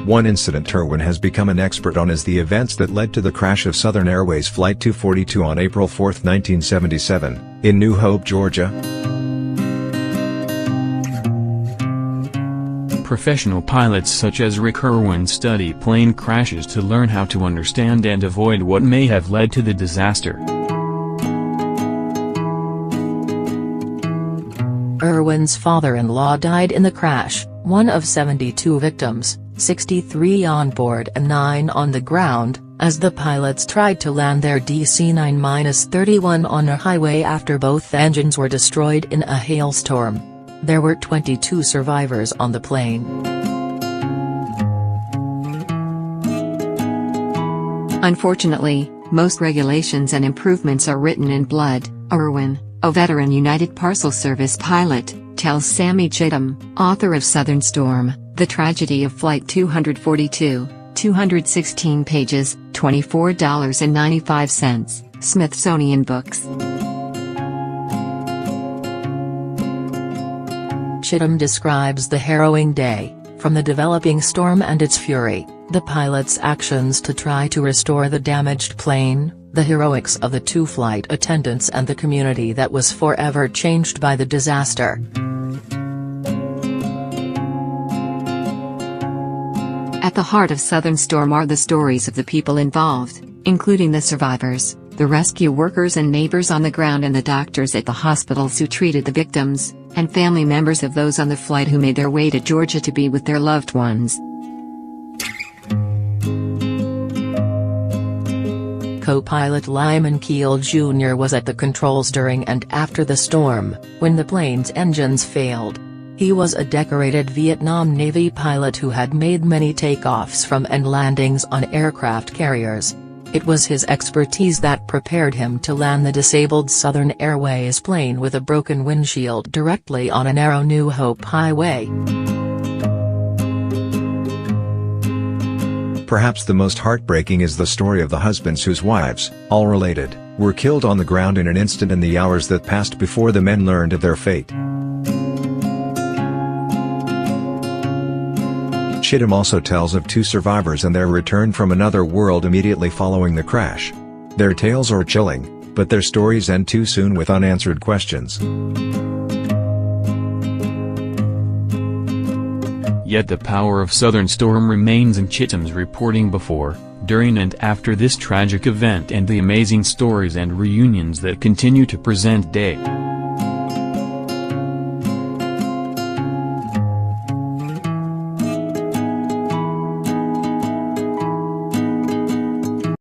One incident Irwin has become an expert on is the events that led to the crash of Southern Airways Flight 242 on April 4, 1977, in New Hope, Georgia. Professional pilots such as Rick Irwin study plane crashes to learn how to understand and avoid what may have led to the disaster. Irwin's father-in-law died in the crash, one of 72 victims, 63 on board and 9 on the ground, as the pilots tried to land their DC-9-31 on a highway after both engines were destroyed in a hailstorm. There were 22 survivors on the plane. Unfortunately, most regulations and improvements are written in blood. Irwin, a veteran United Parcel Service pilot, tells Sammy Chittum, author of Southern Storm, The Tragedy of Flight 242, 216 pages, $24.95, Smithsonian Books. Chittum describes the harrowing day, from the developing storm and its fury, the pilots' actions to try to restore the damaged plane, the heroics of the 2 flight attendants and the community that was forever changed by the disaster. At the heart of Southern Storm are the stories of the people involved, including the survivors, the rescue workers and neighbors on the ground and the doctors at the hospitals who treated the victims, and family members of those on the flight who made their way to Georgia to be with their loved ones. Co-pilot Lyman Keel Jr. was at the controls during and after the storm, when the plane's engines failed. He was a decorated Vietnam Navy pilot who had made many takeoffs from and landings on aircraft carriers. It was his expertise that prepared him to land the disabled Southern Airways plane with a broken windshield directly on a narrow New Hope highway. Perhaps the most heartbreaking is the story of the husbands whose wives, all related, were killed on the ground in an instant in the hours that passed before the men learned of their fate. Chittum also tells of 2 survivors and their return from another world immediately following the crash. Their tales are chilling, but their stories end too soon with unanswered questions. Yet the power of Southern Storm remains in Chittum's reporting before, during and after this tragic event and the amazing stories and reunions that continue to present day.